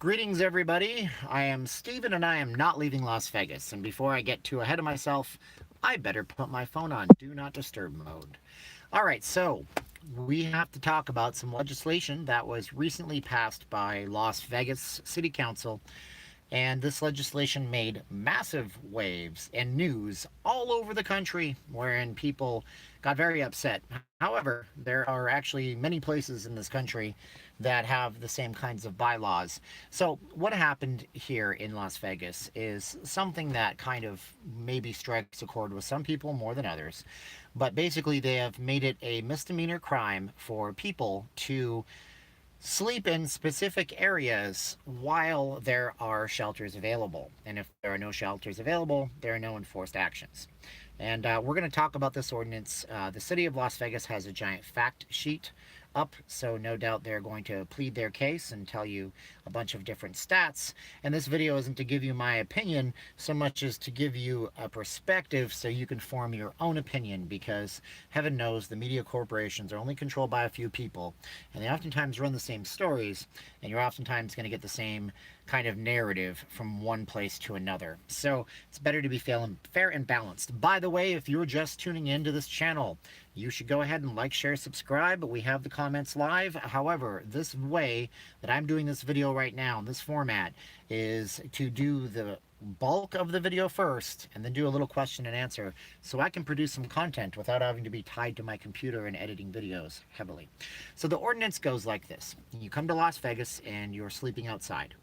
Greetings, everybody. I am Steven, and I am not leaving Las Vegas. And before I get too ahead of myself, I better put my phone on Do Not Disturb mode. All right, so we have to talk about some legislation that was recently passed by Las Vegas City Council. And this legislation made massive waves and news all over the country, wherein people got very upset. However, there are actually many places in this country that have the same kinds of bylaws. So, what happened here in Las Vegas is something that kind of maybe strikes a chord with some people more than others. But basically, they have made it a misdemeanor crime for people to sleep in specific areas while there are shelters available. And if there are no shelters available, there are no enforced actions. And we're going to talk about this ordinance. The city of Las Vegas has a giant fact sheet up, so no doubt they're going to plead their case and tell you a bunch of different stats. And this video isn't to give you my opinion so much as to give you a perspective so you can form your own opinion, because heaven knows the media corporations are only controlled by a few people, and they oftentimes run the same stories, and you're oftentimes going to get the same kind of narrative from one place to another. So it's better to be fair and balanced. By the way, if you're just tuning into this channel, you should go ahead and like, share, subscribe. We have the comments live. However, this way that I'm doing this video right now in this format is to do the bulk of the video first and then do a little question and answer so I can produce some content without having to be tied to my computer and editing videos heavily. So the ordinance goes like this. You come to Las Vegas and you're sleeping outside.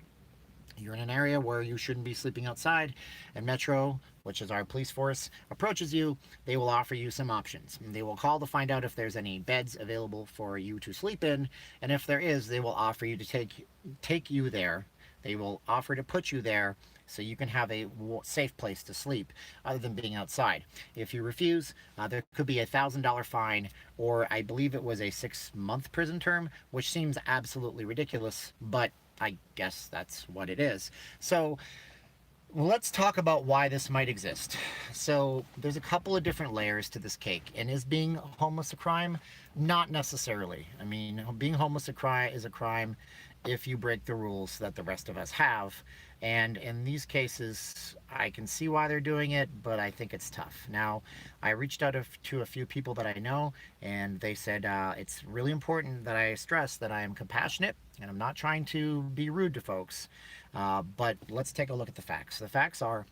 You're in an area where you shouldn't be sleeping outside, and Metro, which is our police force, approaches you. They will offer you some options. They will call to find out if there's any beds available for you to sleep in, and if there is, they will offer you to take you there. They will offer to put you there so you can have a safe place to sleep other than being outside. If you refuse, there could be $1,000 fine, or I believe it was a 6-month prison term, which seems absolutely ridiculous, but I guess that's what it is. So let's talk about why this might exist. So there's a couple of different layers to this cake. And is being homeless a crime? Not necessarily. I mean, being homeless is a crime if you break the rules that the rest of us have. And in these cases, I can see why they're doing it, but I think it's tough. Now, I reached out to a few people that I know, and they said it's really important that I stress that I am compassionate, and I'm not trying to be rude to folks. But let's take a look at the facts. The facts are,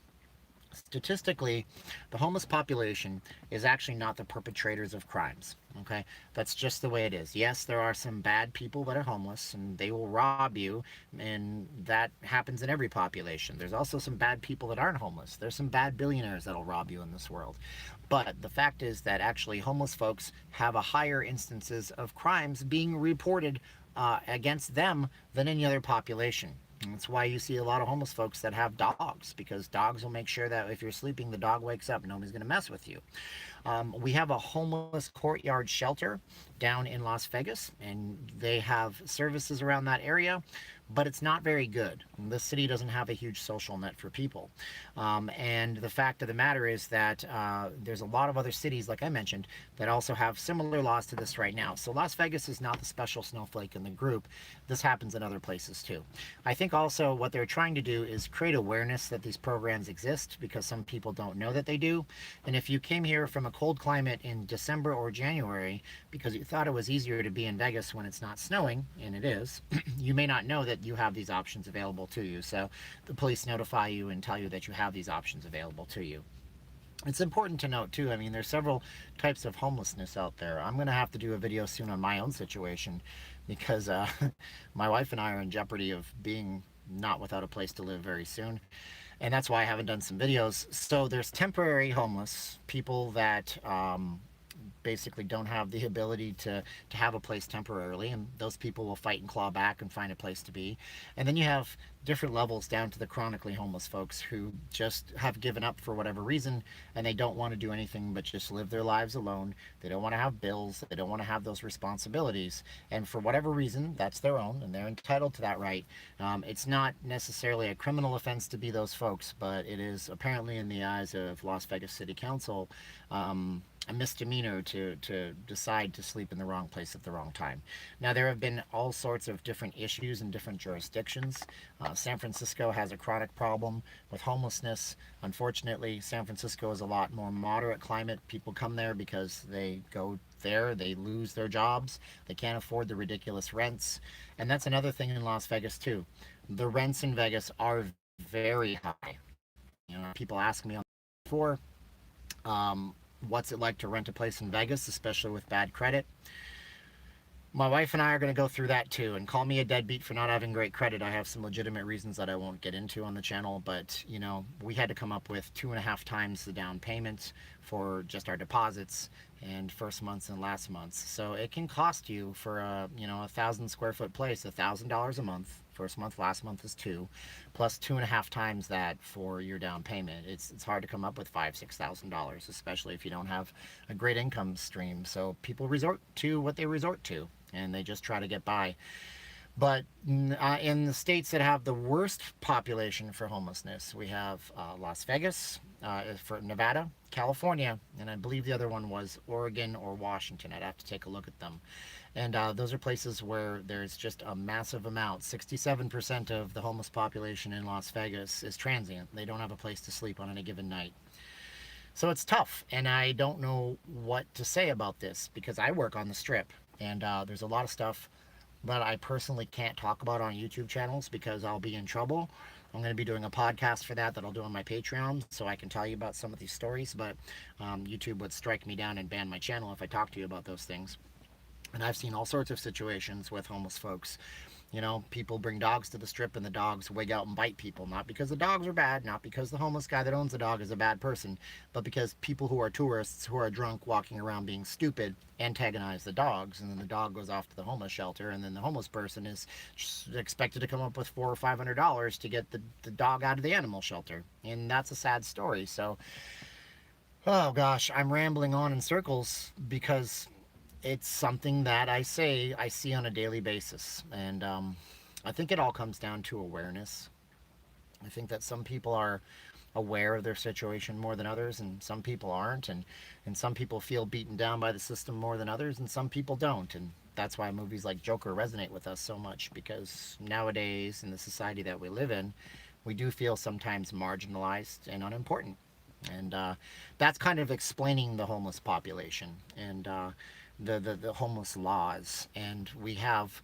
statistically, the homeless population is actually not the perpetrators of crimes. Okay, that's just the way it is. Yes, there are some bad people that are homeless and they will rob you, and that happens in every population. There's also some bad people that aren't homeless. There's some bad billionaires that'll rob you in this world. But the fact is that actually homeless folks have a higher instances of crimes being reported against them than any other population. And that's why you see a lot of homeless folks that have dogs, because dogs will make sure that if you're sleeping, the dog wakes up. Nobody's going to mess with you. We have a homeless courtyard shelter down in Las Vegas, and they have services around that area, but it's not very good. The city doesn't have a huge social net for people. And the fact of the matter is that there's a lot of other cities, like I mentioned, that also have similar laws to this right now. So Las Vegas is not the special snowflake in the group. This happens in other places too. I think also what they're trying to do is create awareness that these programs exist, because some people don't know that they do. And if you came here from a cold climate in December or January because you thought it was easier to be in Vegas when it's not snowing, and it is, you may not know that you have these options available to you. So the police notify you and tell you that you have these options available to you. It's important to note too, I mean, there's several types of homelessness out there. I'm going to have to do a video soon on my own situation, because my wife and I are in jeopardy of being not without a place to live very soon. And that's why I haven't done some videos. So there's temporary homeless people that basically don't have the ability to have a place temporarily, and those people will fight and claw back and find a place to be. And then you have different levels down to the chronically homeless folks who just have given up for whatever reason, and they don't want to do anything but just live their lives alone. They don't want to have bills, they don't want to have those responsibilities, and for whatever reason, that's their own and they're entitled to that right. It's not necessarily a criminal offense to be those folks, but it is apparently, in the eyes of Las Vegas City Council, a misdemeanor to decide to sleep in the wrong place at the wrong time. Now, there have been all sorts of different issues in different jurisdictions. San Francisco has a chronic problem with homelessness. Unfortunately, San Francisco is a lot more moderate climate. People come there because they go there, they lose their jobs, they can't afford the ridiculous rents. And that's another thing in Las Vegas, too. The rents in Vegas are very high. People ask me on before, what's it like to rent a place in Vegas, especially with bad credit. My wife and I are going to go through that too. And call me a deadbeat for not having great credit. I have some legitimate reasons that I won't get into on the channel, but we had to come up with 2.5 times the down payment for just our deposits and first month's and last month's. So it can cost you for a 1,000 square foot place $1,000 a month. First month, last month is two, plus 2.5 times that for your down payment. It's hard to come up with $5,000-6,000, especially if you don't have a great income stream. So people resort to what they resort to, and they just try to get by. But in the states that have the worst population for homelessness, we have Las Vegas, for Nevada, California, and I believe the other one was Oregon or Washington. I'd have to take a look at them. And those are places where there's just a massive amount. 67% of the homeless population in Las Vegas is transient. They don't have a place to sleep on any given night. So it's tough, and I don't know what to say about this because I work on the Strip, and there's a lot of stuff that I personally can't talk about on YouTube channels because I'll be in trouble. I'm going to be doing a podcast for that I'll do on my Patreon, so I can tell you about some of these stories, but YouTube would strike me down and ban my channel if I talk to you about those things. And I've seen all sorts of situations with homeless folks. People bring dogs to the Strip and the dogs wig out and bite people. Not because the dogs are bad, not because the homeless guy that owns the dog is a bad person, but because people who are tourists, who are drunk, walking around being stupid, antagonize the dogs. And then the dog goes off to the homeless shelter, and then the homeless person is expected to come up with $400 or $500 to get the dog out of the animal shelter. And that's a sad story. So, oh gosh, I'm rambling on in circles because it's something that I see on a daily basis. And I think it all comes down to awareness. I think that some people are aware of their situation more than others, and some people aren't. And some people feel beaten down by the system more than others, and some people don't. And that's why movies like Joker resonate with us so much, because nowadays, in the society that we live in, we do feel sometimes marginalized and unimportant. And that's kind of explaining the homeless population and the homeless laws. And we have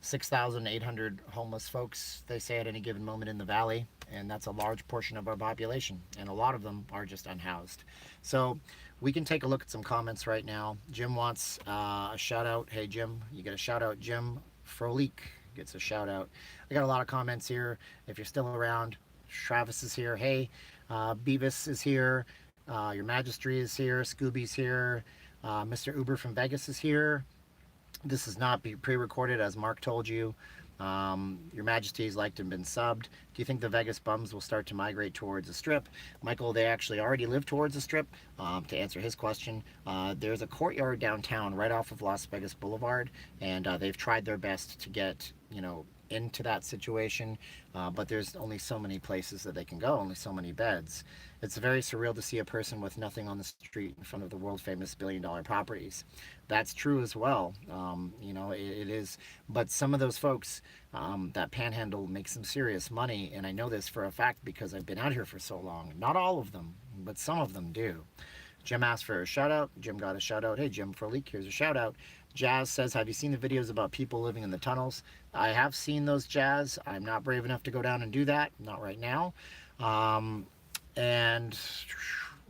6,800 homeless folks, they say, at any given moment in the valley, and that's a large portion of our population, and a lot of them are just unhoused. So we can take a look at some comments right now. Jim wants a shout out. Hey Jim, you get a shout out. Jim Frolik gets a shout out. I got a lot of comments here. If you're still around, Travis is here. Hey, Beavis is here. Your Majesty is here. Scooby's here. Mr. Uber from Vegas is here. This is not pre-recorded, as Mark told you. Your Majesty's liked and been subbed. Do you think the Vegas bums will start to migrate towards the Strip? Michael, they actually already live towards the Strip. To answer his question, there's a courtyard downtown right off of Las Vegas Boulevard, and they've tried their best to get, into that situation, but there's only so many places that they can go, only so many beds. It's very surreal to see a person with nothing on the street in front of the world famous billion-dollar properties. That's true as well. It is, but some of those folks that panhandle make some serious money, and I know this for a fact because I've been out here for so long. Not all of them, but some of them do. Jim asked for a shout out. Jim got a shout out. Hey Jim Frolik, here's a shout out. Jazz says, have you seen the videos about people living in the tunnels? I have seen those, Jazz. I'm not brave enough to go down and do that. Not right now. And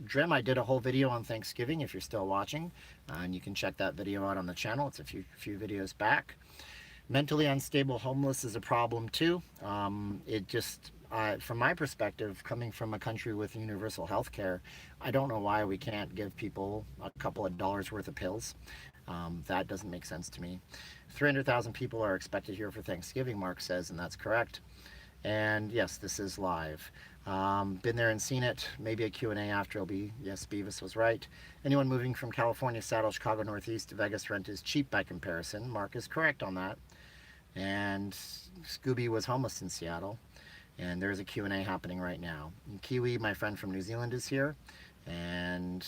Drim, I did a whole video on Thanksgiving if you're still watching. And you can check that video out on the channel. It's a few videos back. Mentally unstable homeless is a problem too. It just, from my perspective, coming from a country with universal health care, I don't know why we can't give people a couple of dollars worth of pills. That doesn't make sense to me. 300,000 people are expected here for Thanksgiving, Mark says, and that's correct. And yes, this is live. Been there and seen it. Maybe a Q&A after will be, yes, Beavis was right. Anyone moving from California, Seattle, Chicago, Northeast, Vegas rent is cheap by comparison. Mark is correct on that. And Scooby was homeless in Seattle. And there's a Q&A happening right now. And Kiwi, my friend from New Zealand, is here. And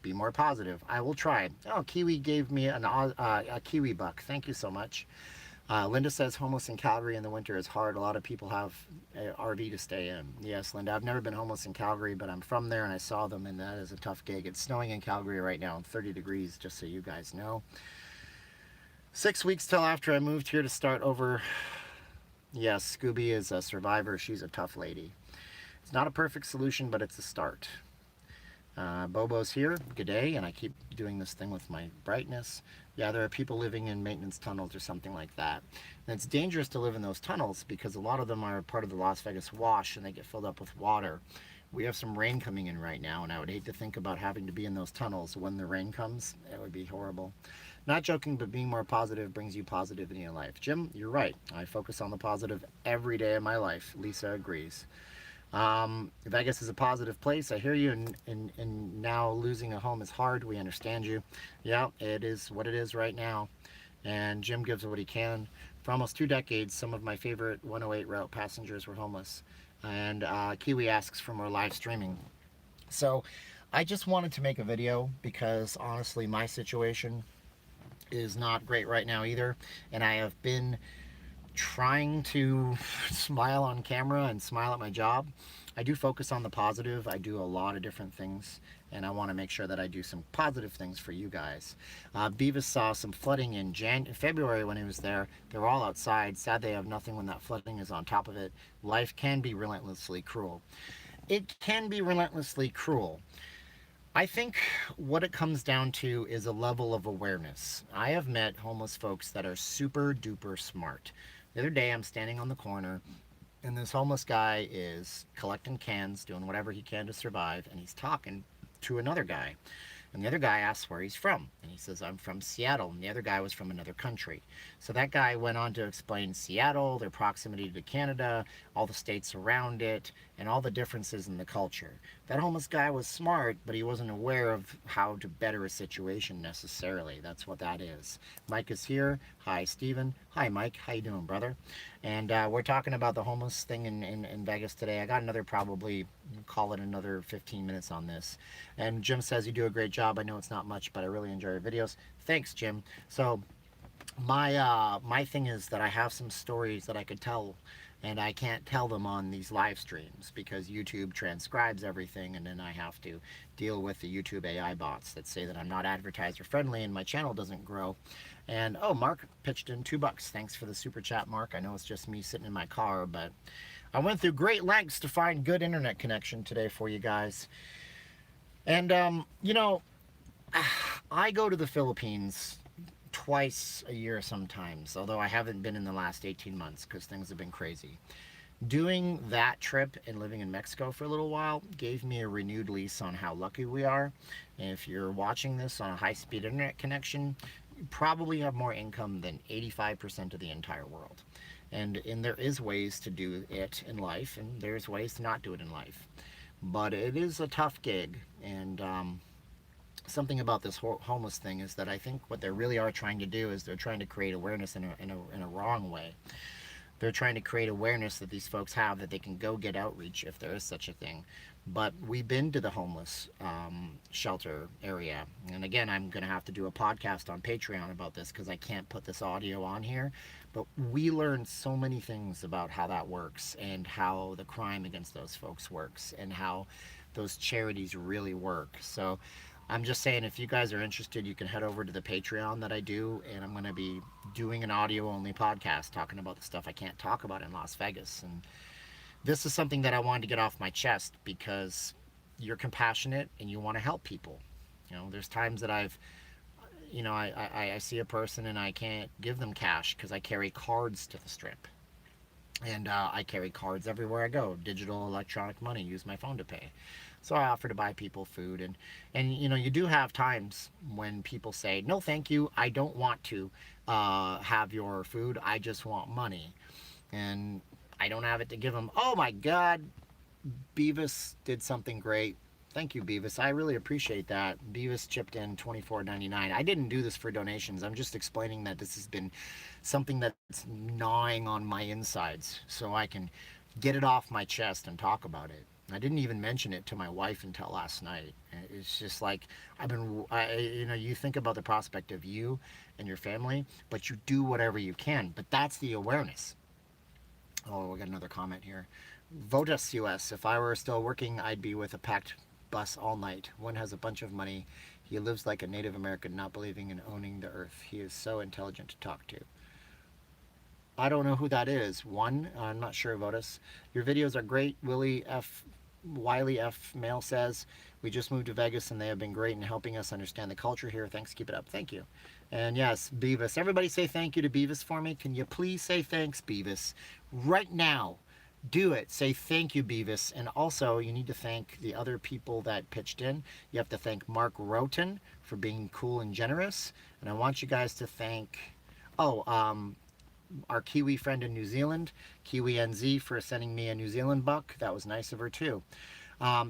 Be more positive. I will try. Oh, Kiwi gave me a Kiwi buck. Thank you so much. Linda says homeless in Calgary in the winter is hard. A lot of people have a RV to stay in. Yes, Linda, I've never been homeless in Calgary, but I'm from there and I saw them, and that is a tough gig. It's snowing in Calgary right now, 30 degrees, just so you guys know. 6 weeks till after I moved here to start over. Yes, Scooby is a survivor. She's a tough lady. It's not a perfect solution, but it's a start. Bobo's here. Good day, and I keep doing this thing with my brightness. Yeah, there are people living in maintenance tunnels or something like that. And it's dangerous to live in those tunnels because a lot of them are part of the Las Vegas wash and they get filled up with water. We have some rain coming in right now, and I would hate to think about having to be in those tunnels when the rain comes. It would be horrible. Not joking, but being more positive brings you positivity in life. Jim, you're right. I focus on the positive every day of my life. Lisa agrees. Vegas is a positive place. I hear you, and now losing a home is hard. We understand you. Yeah, it is what it is right now. And Jim gives what he can. For almost 2 decades, some of my favorite 108 route passengers were homeless. And Kiwi asks for more live streaming. So I just wanted to make a video because honestly, my situation is not great right now either. And I have been trying to smile on camera and smile at my job. I do focus on the positive. I do a lot of different things, and I want to make sure that I do some positive things for you guys. Beavis saw some flooding in February when he was there. They were all outside. Sad they have nothing when that flooding is on top of it. Life can be relentlessly cruel. It can be relentlessly cruel. I think what it comes down to is a level of awareness. I have met homeless folks that are super duper smart. The other day I'm standing on the corner and this homeless guy is collecting cans, doing whatever he can to survive, and he's talking to another guy. And the other guy asks where he's from. And he says, I'm from Seattle. And the other guy was from another country. So that guy went on to explain Seattle, their proximity to Canada, all the states around it, and all the differences in the culture. That homeless guy was smart, but he wasn't aware of how to better a situation necessarily. That's what that is. Mike is here. Hi, Steven. Hi, Mike. How you doing, brother? And we're talking about the homeless thing in Vegas today. I got another probably, call it another 15 minutes on this. And Jim says you do a great job. I know it's not much, but I really enjoy your videos. Thanks, Jim. So my thing is that I have some stories that I could tell, and I can't tell them on these live streams because YouTube transcribes everything, and then I have to deal with the YouTube AI bots that say that I'm not advertiser friendly and my channel doesn't grow. And oh, Mark pitched in $2. Thanks for the super chat, Mark. I know it's just me sitting in my car, but I went through great lengths to find good internet connection today for you guys. And you know, I go to the Philippines twice a year sometimes, although I haven't been in the last 18 months because things have been crazy. Doing that trip and living in Mexico for a little while gave me a renewed lease on how lucky we are. And if you're watching this on a high-speed internet connection, you probably have more income than 85% of the entire world. And there is ways to do it in life, and there's ways to not do it in life. But it is a tough gig, and something about this homeless thing is that I think what they really are trying to do is they're trying to create awareness in a wrong way. They're trying to create awareness that these folks have, that they can go get outreach if there is such a thing. But we've been to the homeless shelter area. And again, I'm going to have to do a podcast on Patreon about this because I can't put this audio on here. But we learned so many things about how that works and how the crime against those folks works and how those charities really work. So I'm just saying, if you guys are interested, you can head over to the Patreon that I do, and I'm going to be doing an audio-only podcast talking about the stuff I can't talk about in Las Vegas. And this is something that I wanted to get off my chest because you're compassionate and you want to help people. You know, there's times that I see a person and I can't give them cash because I carry cards to the strip. And I carry cards everywhere I go, digital, electronic money, use my phone to pay. So I offer to buy people food, and you know, you do have times when people say, no thank you, I don't want to have your food, I just want money. And I don't have it to give them. Oh my God, Beavis did something great. Thank you, Beavis. I really appreciate that. Beavis chipped in $24.99. I didn't do this for donations. I'm just explaining that this has been something that's gnawing on my insides so I can get it off my chest and talk about it. I didn't even mention it to my wife until last night. It's just like you think about the prospect of you and your family, but you do whatever you can. But that's the awareness. Oh, we got another comment here. Vote us, US. If I were still working, I'd be with a packed bus all night. One has a bunch of money. He lives like a Native American, not believing in owning the earth. He is so intelligent to talk to. I don't know who that is. One, I'm not sure, Votus. Your videos are great. Wiley F. Mail says, we just moved to Vegas and they have been great in helping us understand the culture here. Thanks. Keep it up. Thank you. And yes, Beavis. Everybody say thank you to Beavis for me. Can you please say thanks, Beavis? Right now. Do it. Say thank you, Beavis. And also, you need to thank the other people that pitched in. You have to thank Mark Roten for being cool and generous. And I want you guys to thank, our Kiwi friend in New Zealand, Kiwi NZ, for sending me a New Zealand buck. That was nice of her, too.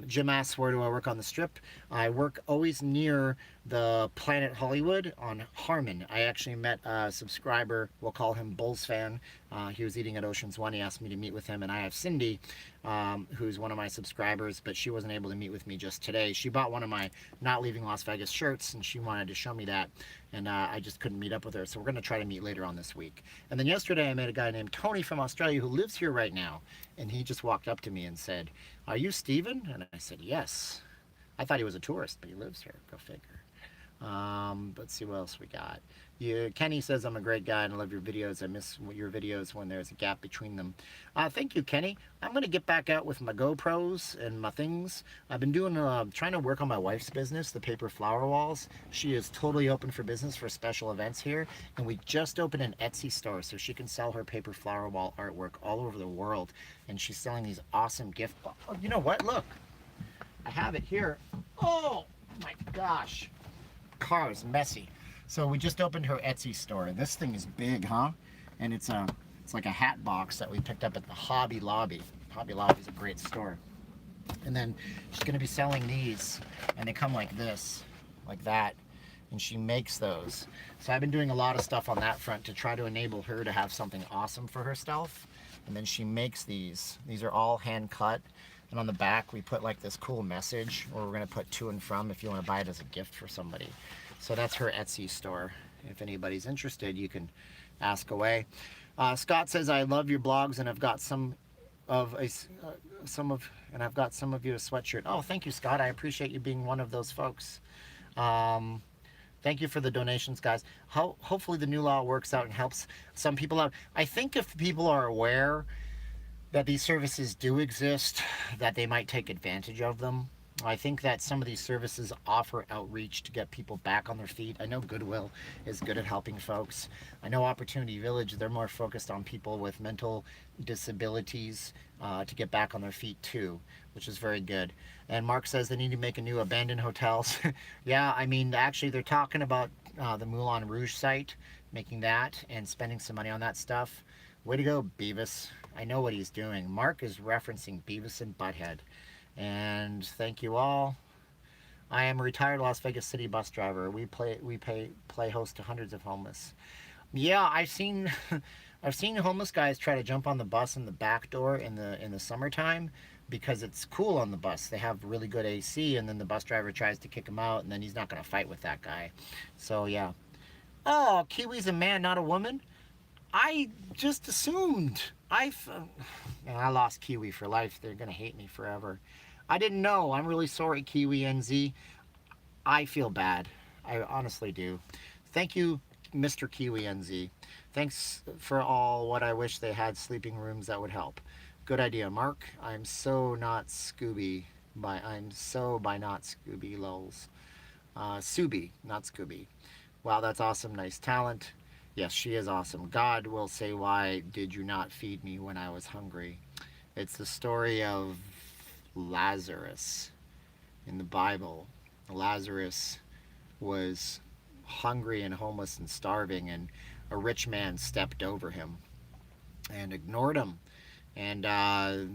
Jim asks, where do I work on the Strip? I work always near the Planet Hollywood on Harmon. I actually met a subscriber, we'll call him Bulls fan. He was eating at Oceans One. He asked me to meet with him, and I have Cindy, who's one of my subscribers, but she wasn't able to meet with me just today. She bought one of my Not Leaving Las Vegas shirts, and she wanted to show me that, and I just couldn't meet up with her, so we're going to try to meet later on this week. And then yesterday I met a guy named Tony from Australia who lives here right now, and he just walked up to me and said, are you Steven? And I said, yes. I thought he was a tourist, but he lives here. Go figure. Let's see what else we got. Kenny says, I'm a great guy and I love your videos. I miss your videos when there's a gap between them. Thank you, Kenny. I'm going to get back out with my GoPros and my things. I've been doing, trying to work on my wife's business, the paper flower walls. She is totally open for business for special events here. And we just opened an Etsy store so she can sell her paper flower wall artwork all over the world. And she's selling these awesome gift boxes. Oh, you know what? Look, I have it here. Oh my gosh. Car is messy. So we just opened her Etsy store. This thing is big, huh? And it's like a hat box that we picked up at the Hobby Lobby. Hobby Lobby is a great store. And then she's going to be selling these, and they come like this, like that, and she makes those. So I've been doing a lot of stuff on that front to try to enable her to have something awesome for herself. And then she makes these. These are all hand cut. And on the back, we put like this cool message, or we're going to put to and from if you want to buy it as a gift for somebody. So that's her Etsy store. If anybody's interested, you can ask away. Scott says, I love your blogs, and I've got some of you a sweatshirt. Oh, thank you, Scott. I appreciate you being one of those folks. Thank you for the donations, guys. Hopefully the new law works out and helps some people out. I think if people are aware that these services do exist, that they might take advantage of them. I think that some of these services offer outreach to get people back on their feet. I know Goodwill is good at helping folks. I know Opportunity Village, they're more focused on people with mental disabilities to get back on their feet too, which is very good. And Mark says they need to make a new abandoned hotels. Yeah, I mean, actually they're talking about the Moulin Rouge site, making that and spending some money on that stuff. Way to go, Beavis. I know what he's doing. Mark is referencing Beavis and Butthead. And thank you all. I am a retired Las Vegas City bus driver. We play host to hundreds of homeless. Yeah, I've seen homeless guys try to jump on the bus in the back door in the summertime because it's cool on the bus. They have really good AC, and then the bus driver tries to kick him out, and then he's not going to fight with that guy. So yeah. Oh, Kiwi's a man, not a woman? I just assumed. I lost Kiwi for life. They're going to hate me forever. I didn't know. I'm really sorry, Kiwi NZ. I feel bad. I honestly do. Thank you, Mr. Kiwi NZ. Thanks for all. What I wish they had sleeping rooms that would help. Good idea, Mark. I'm so not Scooby. By not Scooby lols. Subi, not Scooby. Wow, that's awesome. Nice talent. Yes, she is awesome. God will say, why did you not feed me when I was hungry? It's the story of Lazarus in the Bible. Lazarus was hungry and homeless and starving, and a rich man stepped over him and ignored him. And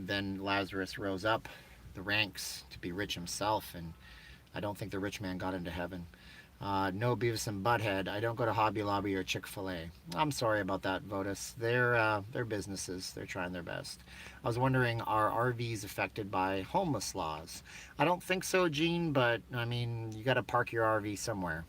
then Lazarus rose up the ranks to be rich himself, and I don't think the rich man got into heaven. No Beavis and Butthead. I don't go to Hobby Lobby or Chick-fil-A. I'm sorry about that, Votus. They're businesses. They're trying their best. I was wondering, are RVs affected by homeless laws? I don't think so, Gene, but I mean, you got to park your RV somewhere.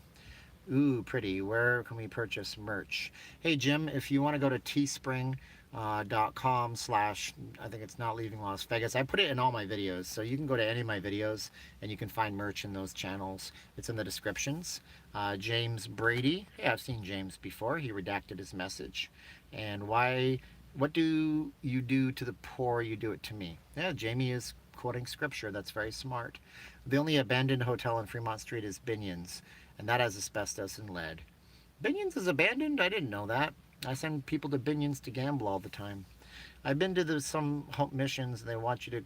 Ooh, pretty. Where can we purchase merch? Hey, Jim, if you want to go to teespring.com slash, I think it's Not Leaving Las Vegas. I put it in all my videos, so you can go to any of my videos and you can find merch in those channels. It's in the descriptions. James Brady. Hey, I've seen James before. He redacted his message. And what do you do to the poor? You do it to me. Yeah, Jamie is quoting scripture. That's very smart. The only abandoned hotel on Fremont Street is Binion's, and that has asbestos and lead. Binion's is abandoned? I didn't know that. I send people to Binion's to gamble all the time. I've been to some Hope missions, and they want you to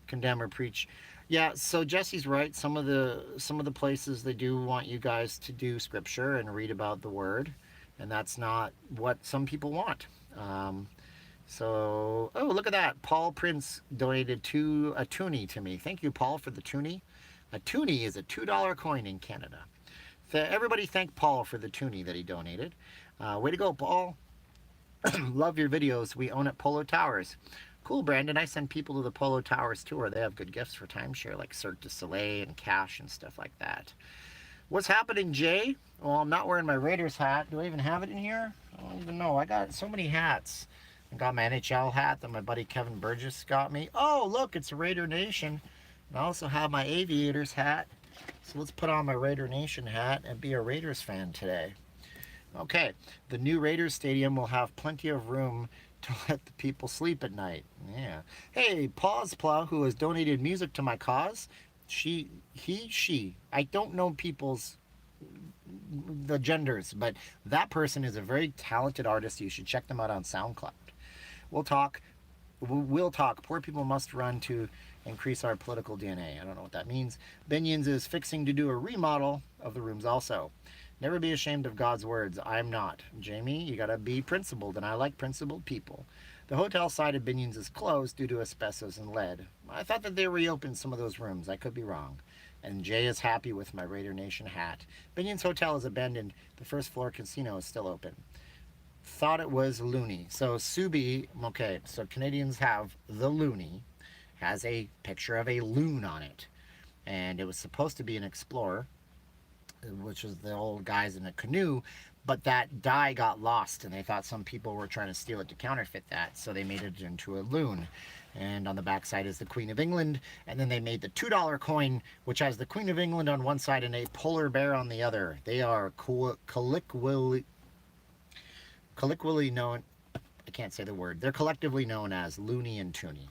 condemn or preach. Yeah, so Jesse's right. Some of the places they do want you guys to do scripture and read about the word, and that's not what some people want. So, oh, look at that. Paul Prince donated a toonie to me. Thank you, Paul, for the toonie. A toonie is a $2 coin in Canada. Everybody thank Paul for the toonie that he donated. Way to go, Paul. Love your videos. We own at Polo Towers. Cool, Brandon. I send people to the Polo Towers tour. They have good gifts for timeshare, like Cirque du Soleil and cash and stuff like that. What's happening, Jay? Well, I'm not wearing my Raiders hat. Do I even have it in here? I don't even know. I got so many hats. I got my NHL hat that my buddy Kevin Burgess got me. Oh, look, it's a Raider Nation. And I also have my Aviators hat. So let's put on my Raider Nation hat and be a Raiders fan today. Okay, the new Raiders Stadium will have plenty of room to let the people sleep at night. Yeah. Hey, Pause Plow, who has donated music to my cause. She. I don't know the genders, but that person is a very talented artist. You should check them out on SoundCloud. We'll talk. Poor people must run to increase our political DNA. I don't know what that means. Binions is fixing to do a remodel of the rooms also. Never be ashamed of God's words. I'm not. Jamie, you gotta be principled, and I like principled people. The hotel side of Binions is closed due to asbestos and lead. I thought that they reopened some of those rooms. I could be wrong. And Jay is happy with my Raider Nation hat. Binion's Hotel is abandoned. The first floor casino is still open. Thought it was loony. So Subi, okay, so Canadians have the loony, has a picture of a loon on it. And it was supposed to be an explorer, which was the old guys in a canoe, but that die got lost and they thought some people were trying to steal it to counterfeit that, so they made it into a loon. And on the back side is the Queen of England, and then they made the $2 coin, which has the Queen of England on one side and a polar bear on the other. They are colloquially known, I can't say the word, they're collectively known as Looney and Tooney.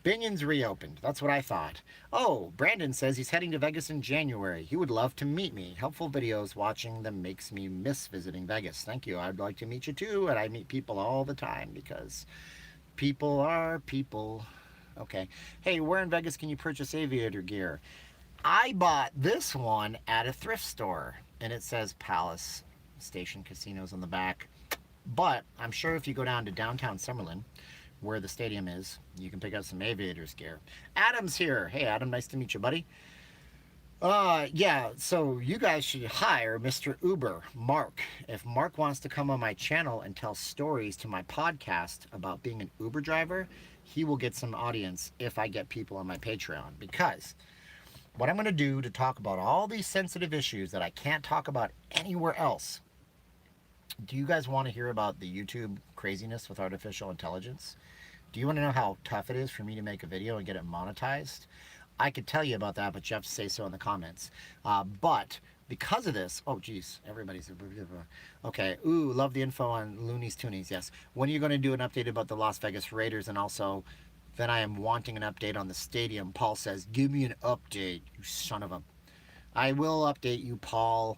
Binion's reopened. That's what I thought. Oh, Brandon says he's heading to Vegas in January. He would love to meet me. Helpful videos. Watching them makes me miss visiting Vegas. Thank you. I'd like to meet you too. And I meet people all the time because people are people. Okay. Hey, where in Vegas can you purchase aviator gear? I bought this one at a thrift store. And it says Palace Station Casinos on the back. But I'm sure if you go down to downtown Summerlin, where the stadium is, you can pick up some aviators gear. Adam's here. Hey, Adam, nice to meet you, buddy. Yeah, so you guys should hire Mr. Uber, Mark. If Mark wants to come on my channel and tell stories to my podcast about being an Uber driver, he will get some audience if I get people on my Patreon. Because what I'm going to do to talk about all these sensitive issues that I can't talk about anywhere else. Do you guys want to hear about the YouTube craziness with artificial intelligence? Do you want to know how tough it is for me to make a video and get it monetized? I could tell you about that, but you have to say so in the comments. But because of this, oh geez, everybody's okay. Ooh, love the info on Looney's Toonies. Yes. When are you going to do an update about the Las Vegas Raiders? And also, then I am wanting an update on the stadium. Paul says, "Give me an update, you son of a." I will update you, Paul.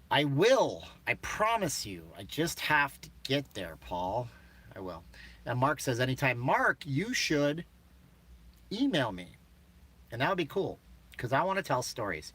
I will. I promise you. I just have to get there, Paul. I will. And Mark says, anytime. Mark, you should email me. And that would be cool, because I want to tell stories.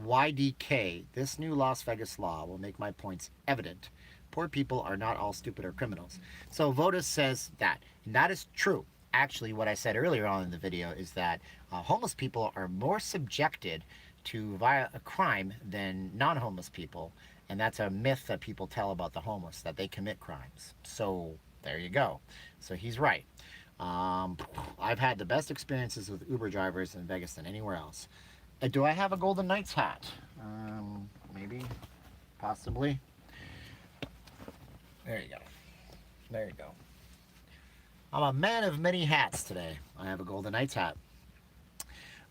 YDK, this new Las Vegas law will make my points evident. Poor people are not all stupid or criminals. So Votus says that. And that is true. Actually, what I said earlier on in the video is that homeless people are more subjected to a crime than non-homeless people, and that's a myth that people tell about the homeless, that they commit crimes. So there you go. So he's right. Um, I've had the best experiences with Uber drivers in Vegas than anywhere else. Do I have a Golden Knights hat? Maybe, possibly. There you go. There you go. I'm a man of many hats today. I have a Golden Knights hat.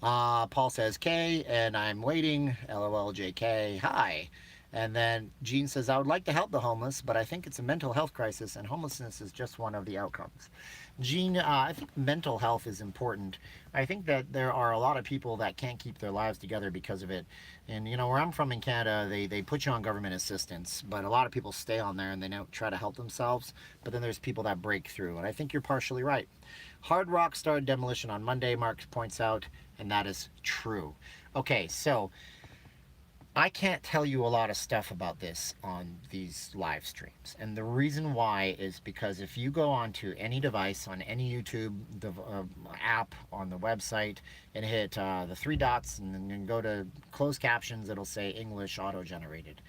Paul says K, and I'm waiting. LOLJK. Hi. And then Gene says, I would like to help the homeless, but I think it's a mental health crisis, and homelessness is just one of the outcomes. Gene, I think mental health is important. I think that there are a lot of people that can't keep their lives together because of it. And, you know, where I'm from in Canada, they put you on government assistance, but a lot of people stay on there and they don't try to help themselves. But then there's people that break through, and I think you're partially right. Hard Rock started demolition on Monday, Mark points out, and that is true. Okay, so I can't tell you a lot of stuff about this on these live streams. And the reason why is because if you go onto any device, on any YouTube app, on the website, and hit the three dots and then go to closed captions, it'll say English auto-generated.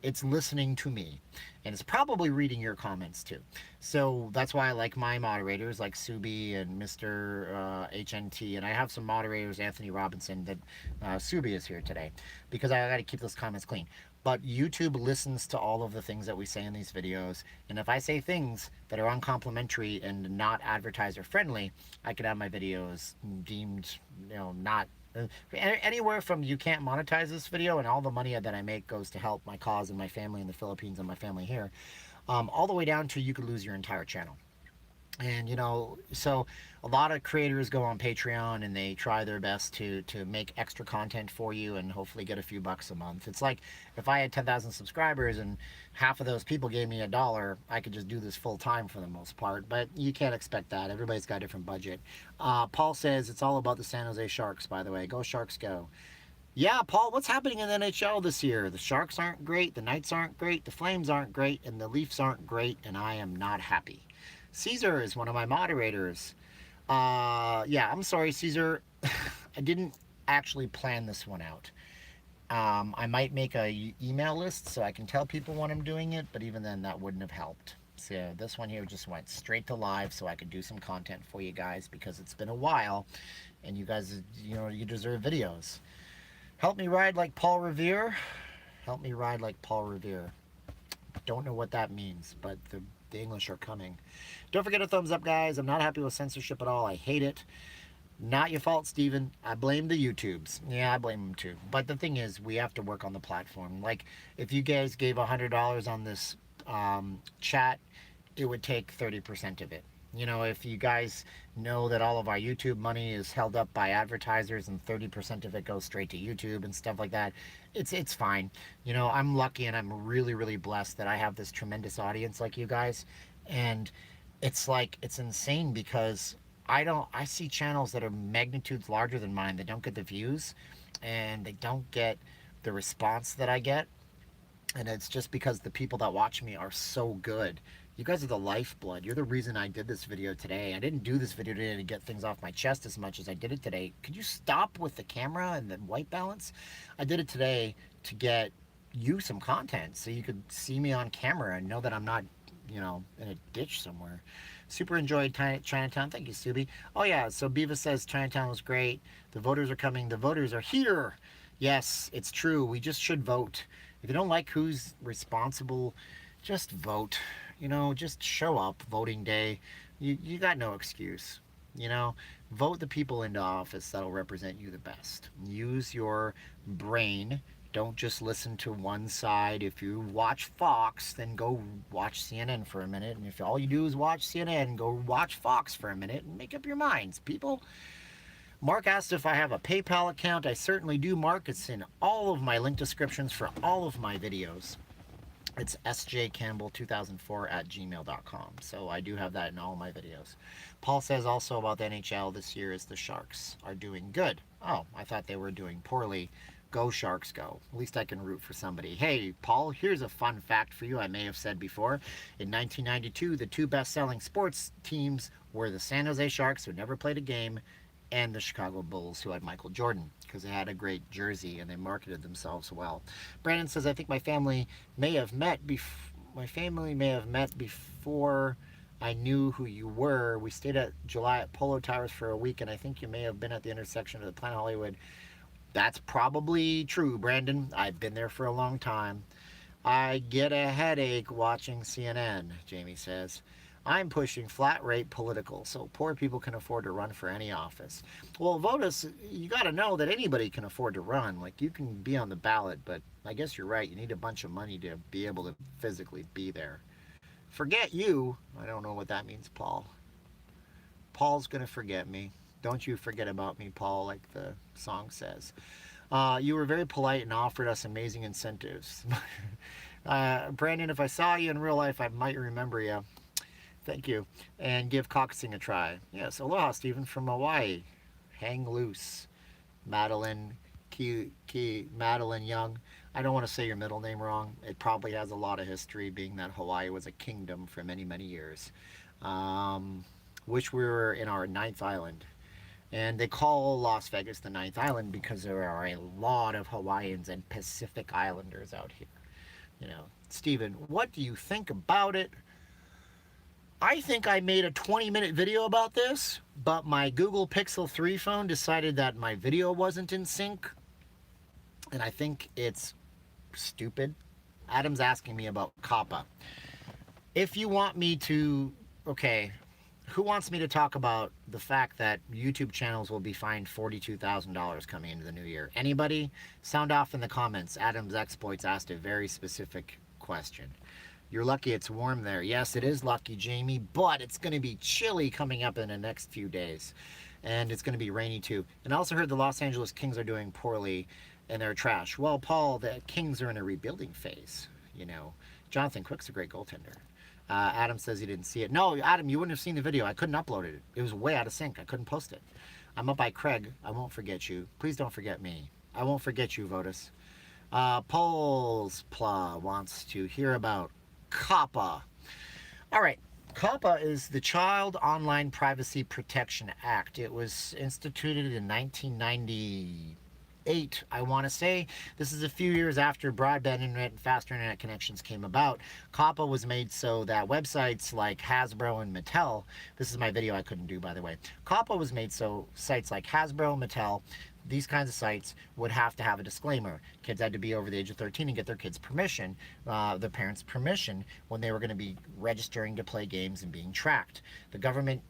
It's listening to me, and it's probably reading your comments too. So that's why I like my moderators like Subi and Mr. HNT, and I have some moderators, Anthony Robinson, that Subi is here today, because I got to keep those comments clean. But YouTube listens to all of the things that we say in these videos, and if I say things that are uncomplimentary and not advertiser friendly, I could have my videos deemed, you know, not anywhere from you can't monetize this video and all the money that I make goes to help my cause and my family in the Philippines and my family here, all the way down to you could lose your entire channel. And you know, so a lot of creators go on Patreon and they try their best to make extra content for you and hopefully get a few bucks a month. It's like if I had 10,000 subscribers and half of those people gave me $1, I could just do this full time for the most part, but you can't expect that. Everybody's got a different budget. Paul says it's all about the San Jose Sharks, by the way. Go Sharks, go. Yeah, Paul, what's happening in the NHL this year? The Sharks aren't great, the Knights aren't great, the Flames aren't great, and the Leafs aren't great, and I am not happy. Caesar is one of my moderators. Yeah, I'm sorry, Caesar. I didn't actually plan this one out. I might make a email list so I can tell people when I'm doing it, but even then that wouldn't have helped. So this one here just went straight to live so I could do some content for you guys because it's been a while and you guys, you know, you deserve videos. Help me ride like Paul Revere. Help me ride like Paul Revere. Don't know what that means, but the English are coming. Don't forget a thumbs up, guys. I'm not happy with censorship at all. I hate it. Not your fault, Steven. I blame the YouTubes. Yeah, I blame them too. But the thing is, we have to work on the platform. Like, if you guys gave $100 on this chat, it would take 30% of it. You know, if you guys know that all of our YouTube money is held up by advertisers and 30% of it goes straight to YouTube and stuff like that, it's fine. You know, I'm lucky and I'm really, really blessed that I have this tremendous audience like you guys. And it's like, it's insane because I see channels that are magnitudes larger than mine that don't get the views and they don't get the response that I get. And it's just because the people that watch me are so good. You guys are the lifeblood. You're the reason I did this video today. I didn't do this video today to get things off my chest as much as I did it today. Could you stop with the camera and the white balance? I did it today to get you some content so you could see me on camera and know that I'm not, you know, in a ditch somewhere. Super enjoyed Chinatown. Thank you, Subi. Oh yeah, so Beavis says Chinatown was great. The voters are coming. The voters are here. Yes, it's true. We just should vote. If you don't like who's responsible, just vote. You know, just show up voting day. You got no excuse. You know, vote the people into office that'll represent you the best. Use your brain. Don't just listen to one side. If you watch Fox, then go watch CNN for a minute. And if all you do is watch CNN, go watch Fox for a minute and make up your minds, people. Mark asked if I have a PayPal account. I certainly do, Mark. It's in all of my link descriptions for all of my videos. It's sjcampbell2004@gmail.com. So I do have that in all my videos. Paul says also about the NHL this year is the Sharks are doing good. Oh, I thought they were doing poorly. Go Sharks, go. At least I can root for somebody. Hey, Paul, here's a fun fact for you I may have said before. In 1992, the two best-selling sports teams were the San Jose Sharks, who never played a game, and the Chicago Bulls, who had Michael Jordan, because they had a great jersey and they marketed themselves well. Brandon says, I think my family may have met before I knew who you were. We stayed at July at Polo Towers for a week, and I think you may have been at the intersection of the Planet Hollywood. That's probably true, Brandon. I've been there for a long time. I get a headache watching CNN, Jamie says. I'm pushing flat rate political so poor people can afford to run for any office. Well, voters, you got to know that anybody can afford to run. Like, you can be on the ballot, but I guess you're right. You need a bunch of money to be able to physically be there. Forget you. I don't know what that means, Paul. Paul's going to forget me. Don't you forget about me, Paul, like the song says. You were very polite and offered us amazing incentives. Brandon, if I saw you in real life, I might remember you. Thank you. And give caucusing a try. Yes, aloha, Stephen from Hawaii. Hang loose. Madeline, Madeline Young. I don't want to say your middle name wrong. It probably has a lot of history, being that Hawaii was a kingdom for many, many years. Wish we were in our ninth island. And they call Las Vegas the ninth island because there are a lot of Hawaiians and Pacific Islanders out here. You know, Stephen, what do you think about it? I think I made a 20-minute video about this, but my Google Pixel 3 phone decided that my video wasn't in sync, and I think it's stupid. Adam's asking me about COPPA. If you want me to, okay, who wants me to talk about the fact that YouTube channels will be fined $42,000 coming into the new year? Anybody? Sound off in the comments. Adam's Exploits asked a very specific question. You're lucky it's warm there. Yes, it is lucky, Jamie, but it's going to be chilly coming up in the next few days. And it's going to be rainy too. And I also heard the Los Angeles Kings are doing poorly and they're trash. Well, Paul, the Kings are in a rebuilding phase. You know, Jonathan Quick's a great goaltender. Adam says he didn't see it. No, Adam, you wouldn't have seen the video. I couldn't upload it. It was way out of sync. I couldn't post it. I'm up by Craig. I won't forget you. Please don't forget me. I won't forget you, Votus. Polspla wants to hear about COPPA. All right. COPPA is the Child Online Privacy Protection Act. It was instituted in 1998, I want to say. This is a few years after broadband internet and faster internet connections came about. COPPA was made so that websites like Hasbro and Mattel, this is my video I couldn't do, by the way. COPPA was made so sites like Hasbro, Mattel, these kinds of sites would have to have a disclaimer. Kids had to be over the age of 13 and get their kids' permission, their parents' permission, when they were going to be registering to play games and being tracked. The government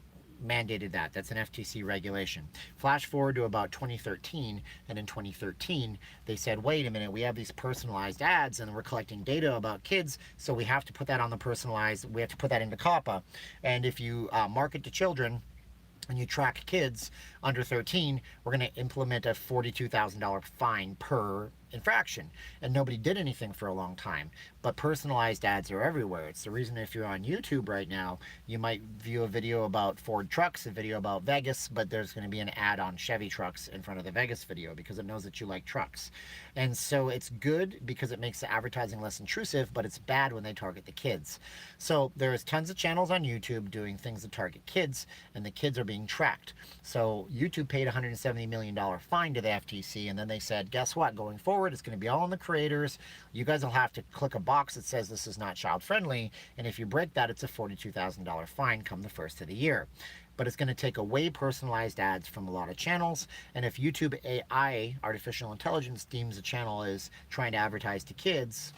mandated that. That's an FTC regulation. Flash forward to about 2013, and in 2013, they said, wait a minute, we have these personalized ads and we're collecting data about kids, so we have to put that on the personalized, we have to put that into COPPA. And if you market to children, and you track kids under 13, we're going to implement a $42,000 fine per infraction. And nobody did anything for a long time. But personalized ads are everywhere. It's the reason if you're on YouTube right now, you might view a video about Ford trucks, a video about Vegas, but there's going to be an ad on Chevy trucks in front of the Vegas video because it knows that you like trucks. And so it's good because it makes the advertising less intrusive, but it's bad when they target the kids. So there's tons of channels on YouTube doing things that target kids, and the kids are being tracked. So YouTube paid a $170 million fine to the FTC, and then they said, guess what? Going forward, it's going to be all on the creators. You guys will have to click a box that says this is not child friendly, and if you break that, it's a $42,000 fine come the first of the year. But it's going to take away personalized ads from a lot of channels, and if YouTube AI, artificial intelligence, deems a channel is trying to advertise to kids,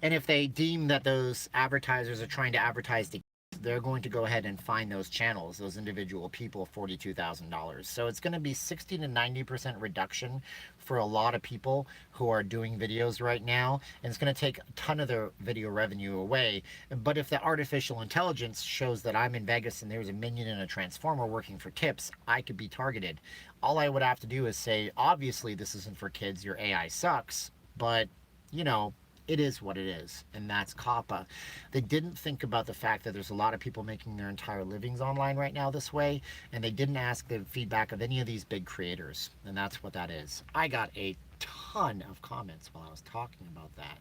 and if they deem that those advertisers are trying to advertise to kids, they're going to go ahead and fine those channels, those individual people, $42,000. So it's going to be 60 to 90% reduction for a lot of people who are doing videos right now, and it's going to take a ton of their video revenue away. But if the artificial intelligence shows that I'm in Vegas and there's a minion and a transformer working for tips, I could be targeted. All I would have to do is say, obviously this isn't for kids, your AI sucks, but, you know, it is what it is, and that's COPPA. They didn't think about the fact that there's a lot of people making their entire livings online right now this way, and they didn't ask the feedback of any of these big creators, and that's what that is. I got a ton of comments while I was talking about that.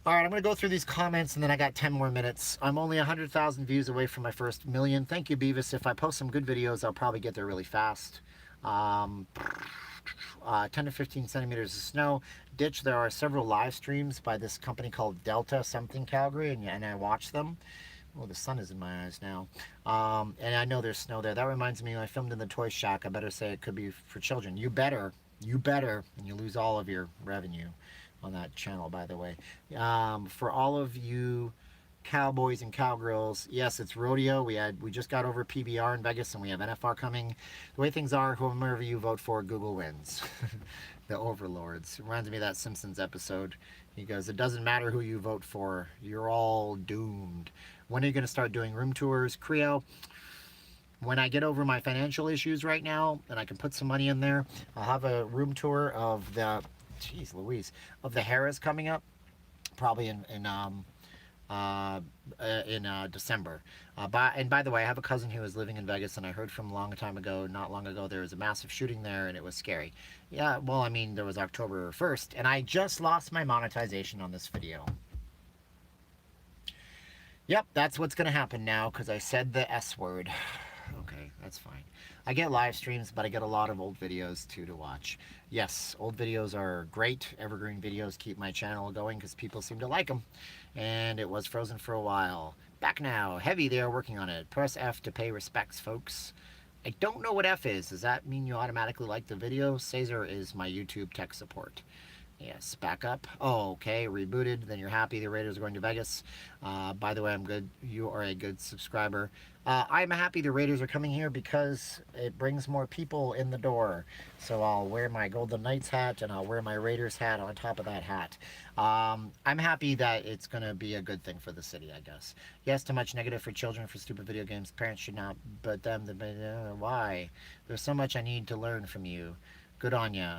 All right, I'm going to go through these comments and then I got 10 more minutes. I'm only 100,000 views away from my first million. Thank you, Beavis. If I post some good videos, I'll probably get there really fast. Um, 10 to 15 centimeters of snow. Ditch, there are several live streams by this company called Delta something Calgary, and I watch them. Oh, the sun is in my eyes now. And I know there's snow there. That reminds me, I filmed in the toy shack. I better say it could be for children. You better, and you lose all of your revenue on that channel, by the way. For all of you cowboys and cowgirls, yes, it's rodeo. We just got over PBR in Vegas, and we have NFR coming. The way things are, whomever you vote for, Google wins. The overlords. Reminds me of that Simpsons episode. He goes, "It doesn't matter who you vote for. You're all doomed." When are you going to start doing room tours, Creo? When I get over my financial issues right now and I can put some money in there, I'll have a room tour of the, geez Louise, of the Harrah's coming up, probably in December. And by the way, I have a cousin who is living in Vegas, and I heard from a long time ago, not long ago, there was a massive shooting there, and it was scary. Yeah, well, I mean, there was October 1st, and I just lost my monetization on this video. Yep, that's what's going to happen now, because I said the S word. Okay, that's fine. I get live streams, but I get a lot of old videos too to watch. Yes, old videos are great. Evergreen videos keep my channel going because people seem to like them. And it was frozen for a while. Back now. Heavy, they are working on it. Press F to pay respects, folks. I don't know what F is. Does that mean you automatically like the video? Caesar is my YouTube tech support. Yes, back up. Oh, okay, rebooted. Then you're happy the Raiders are going to Vegas. By the way, I'm good. You are a good subscriber. I'm happy the Raiders are coming here because it brings more people in the door. So I'll wear my Golden Knights hat and I'll wear my Raiders hat on top of that hat. I'm happy that it's going to be a good thing for the city, I guess. Yes, too much negative for children for stupid video games. Parents should not, but them, why? There's so much I need to learn from you. Good on ya.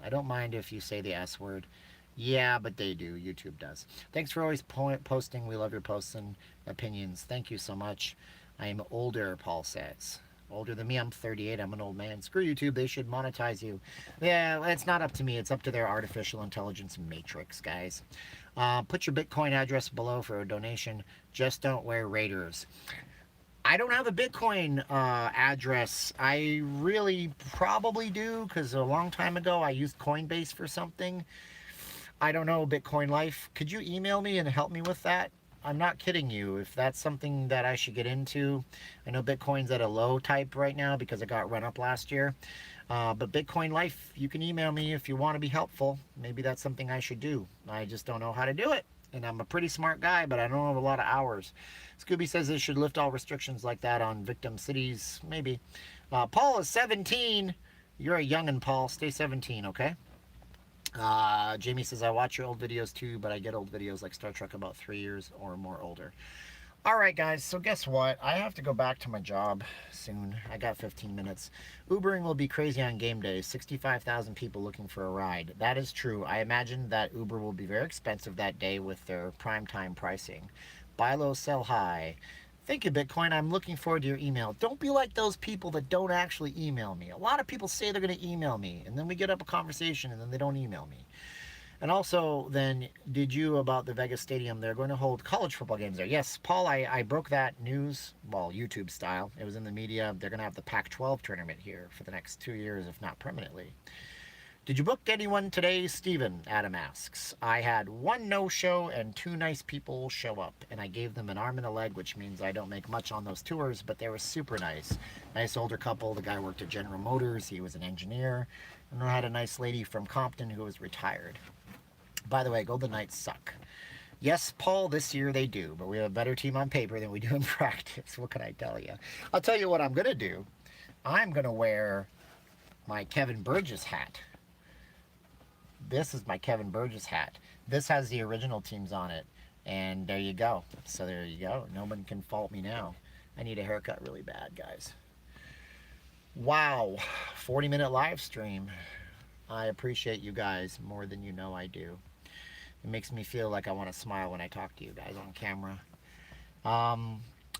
I don't mind if you say the S word. Yeah, but they do. YouTube does. Thanks for always posting. We love your posts and opinions. Thank you so much. I am older, Paul says. Older than me. I'm 38. I'm an old man. Screw YouTube. They should monetize you. Yeah, it's not up to me. It's up to their artificial intelligence matrix, guys. Put your Bitcoin address below for a donation. Just don't wear Raiders. I don't have a Bitcoin address. I really probably do because a long time ago I used Coinbase for something. I don't know, Bitcoin Life. Could you email me and help me with that? I'm not kidding you. If that's something that I should get into. I know Bitcoin's at a low type right now because it got run up last year. But Bitcoin Life, you can email me if you want to be helpful. Maybe that's something I should do. I just don't know how to do it. And I'm a pretty smart guy, but I don't have a lot of hours. Scooby says they should lift all restrictions like that on victim cities. Maybe. Paul is 17. You're a youngin', Paul. Stay 17, okay? Jamie says, I watch your old videos too, but I get old videos like Star Trek about 3 years or more older. All right, guys, so guess what? I have to go back to my job soon. I got 15 minutes. Ubering will be crazy on game day. 65,000 people looking for a ride. That is true. I imagine that Uber will be very expensive that day with their prime time pricing. Buy low, sell high. Thank you, Bitcoin. I'm looking forward to your email. Don't be like those people that don't actually email me. A lot of people say they're going to email me, and then we get up a conversation, and then they don't email me. And also, then, did you about the Vegas Stadium? They're going to hold college football games there. Yes, Paul, I broke that news, well, YouTube style. It was in the media. They're going to have the Pac-12 tournament here for the next 2 years, if not permanently. Did you book anyone today, Steven? Adam asks. I had one no-show and 2 nice people show up, and I gave them an arm and a leg, which means I don't make much on those tours, but they were super nice. Nice older couple. The guy worked at General Motors. He was an engineer. And I had a nice lady from Compton who was retired. By the way, Golden Knights suck. Yes, Paul, this year they do, but we have a better team on paper than we do in practice. What can I tell you? I'll tell you what I'm going to do. I'm going to wear my Kevin Burgess hat. This is my Kevin Burgess hat. This has the original teams on it. And there you go. So there you go. No one can fault me now. I need a haircut really bad, guys. Wow. 40-minute live stream. I appreciate you guys more than you know I do. It makes me feel like I want to smile when I talk to you guys on camera.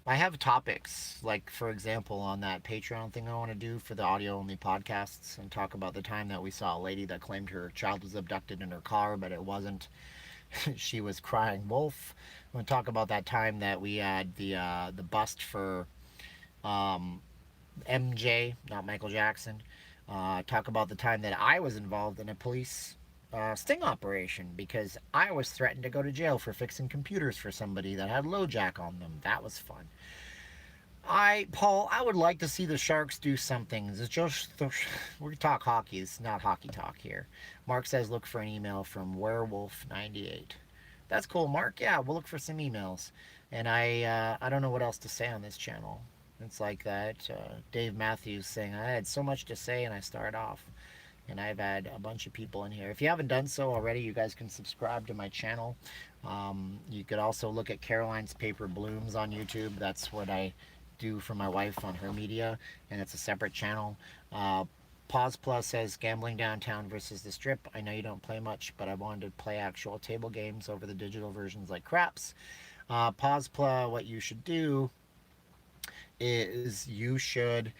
I have topics, like, for example, on that Patreon thing I want to do for the audio-only podcasts and talk about the time that we saw a lady that claimed her child was abducted in her car, but it wasn't. She was crying wolf. I'm going to talk about that time that we had the bust for um, MJ, not Michael Jackson. Talk about the time that I was involved in a police sting operation because I was threatened to go to jail for fixing computers for somebody that had LoJack on them. That was fun. Paul, I would like to see the Sharks do something. It's just we talk hockey. It's not hockey talk here. Mark says look for an email from Werewolf98. That's cool, Mark. Yeah, we'll look for some emails. And I don't know what else to say on this channel. It's like that. Dave Matthews saying I had so much to say and I started off. And I've had a bunch of people in here. If you haven't done so already, you guys can subscribe to my channel. You could also look at Caroline's Paper Blooms on YouTube. That's what I do for my wife on her media, and it's a separate channel. Pause Plus says gambling downtown versus the strip. I know you don't play much, but I wanted to play actual table games over the digital versions like craps. Pause Plus, what you should do is you should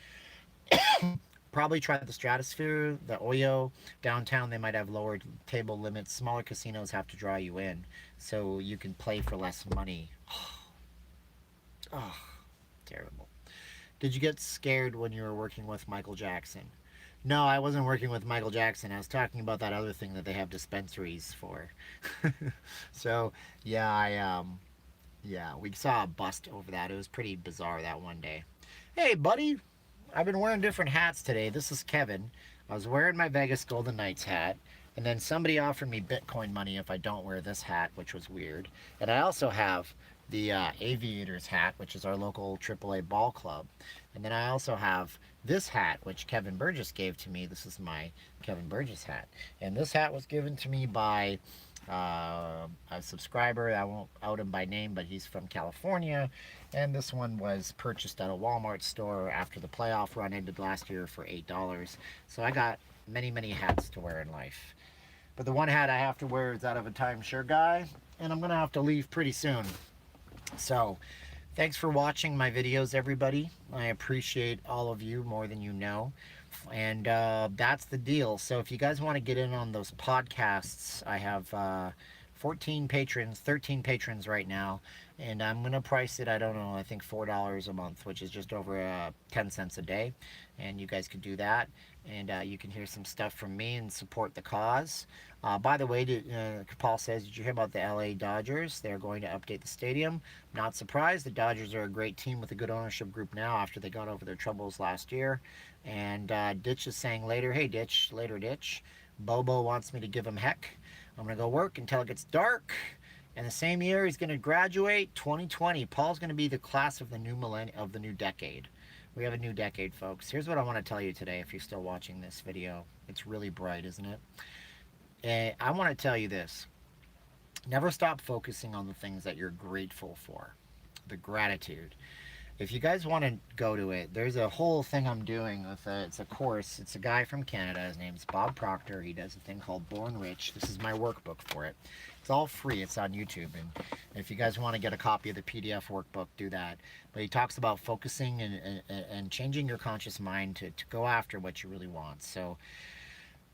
probably try the Stratosphere, the Oyo. Downtown, they might have lower table limits. Smaller casinos have to draw you in, so you can play for less money. Oh, terrible. Did you get scared when you were working with Michael Jackson? No, I wasn't working with Michael Jackson. I was talking about that other thing that they have dispensaries for. So, yeah, yeah, we saw a bust over that. It was pretty bizarre that one day. Hey, buddy, I've been wearing different hats today. This is Kevin. I was wearing my Vegas Golden Knights hat, and then somebody offered me Bitcoin money if I don't wear this hat, which was weird. And I also have the Aviators hat, which is our local AAA ball club. And then I also have this hat, which Kevin Burgess gave to me. This is my Kevin Burgess hat. And this hat was given to me by a subscriber. I won't out him by name, but he's from California. And this one was purchased at a Walmart store after the playoff run ended last year for $8. So I got many, many hats to wear in life. But the one hat I have to wear is that of a timeshare guy, and I'm going to have to leave pretty soon. So, thanks for watching my videos, everybody. I appreciate all of you more than you know. And that's the deal. So if you guys want to get in on those podcasts, I have 14 patrons, 13 patrons right now. And I'm going to price it, I don't know, I think $4 a month, which is just over 10 cents a day. And you guys could do that. And you can hear some stuff from me and support the cause. By the way, Paul says, did you hear about the LA Dodgers? They're going to update the stadium. Not surprised. The Dodgers are a great team with a good ownership group now after they got over their troubles last year. And Ditch is saying later, hey Ditch, later Ditch. Bobo wants me to give him heck. I'm going to go work until it gets dark. And the same year he's going to graduate, 2020. Paul's going to be the class of the new of the new decade. We have a new decade, folks. Here's what I want to tell you today if you're still watching this video. It's really bright, isn't it? I want to tell you this. Never stop focusing on the things that you're grateful for. The gratitude. If you guys want to go to it, there's a whole thing I'm doing with it's a course. It's a guy from Canada. His name's Bob Proctor. He does a thing called Born Rich. This is my workbook for it. It's all free. It's on YouTube. And if you guys want to get a copy of the PDF workbook, do that. But he talks about focusing and changing your conscious mind to go after what you really want. So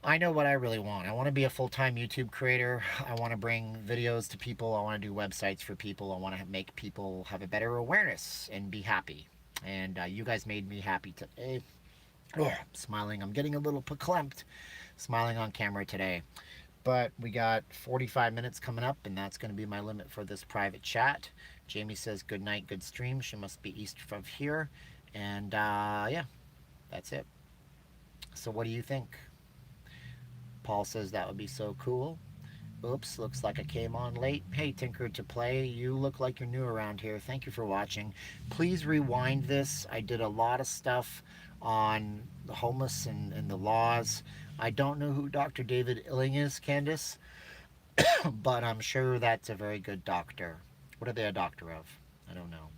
I know what I really want. I want to be a full-time YouTube creator. I want to bring videos to people. I want to do websites for people. I want to make people have a better awareness and be happy. And you guys made me happy today. Oh, smiling. I'm getting a little verklempt smiling on camera today. But we got 45 minutes coming up, and that's going to be my limit for this private chat. Jamie says, good night, good stream. She must be east of here. And yeah, that's it. So what do you think? Paul says that would be so cool. Oops, looks like I came on late. Hey, Tinker to Play, you look like you're new around here. Thank you for watching. Please rewind this. I did a lot of stuff on the homeless and the laws. I don't know who Dr. David Illing is, Candace, but I'm sure that's a very good doctor. What are they a doctor of? I don't know.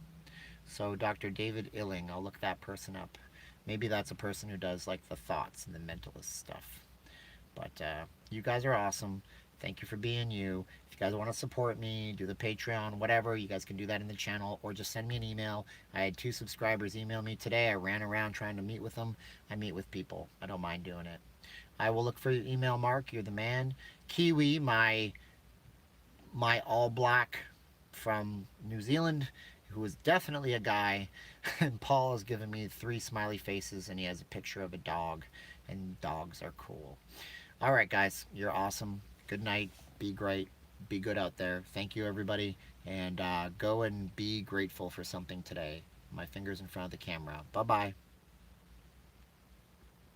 So Dr. David Illing, I'll look that person up. Maybe that's a person who does like the thoughts and the mentalist stuff. But you guys are awesome. Thank you for being you. If you guys want to support me, do the Patreon, whatever, you guys can do that in the channel, or just send me an email. I had 2 subscribers email me today. I ran around trying to meet with them. I meet with people. I don't mind doing it. I will look for your email, Mark. You're the man. Kiwi, my my all black from New Zealand, who is definitely a guy. And Paul has given me 3 smiley faces, and he has a picture of a dog, and dogs are cool. All right, guys, you're awesome. Good night. Be great. Be good out there. Thank you, everybody. And go and be grateful for something today. My fingers in front of the camera. Bye bye.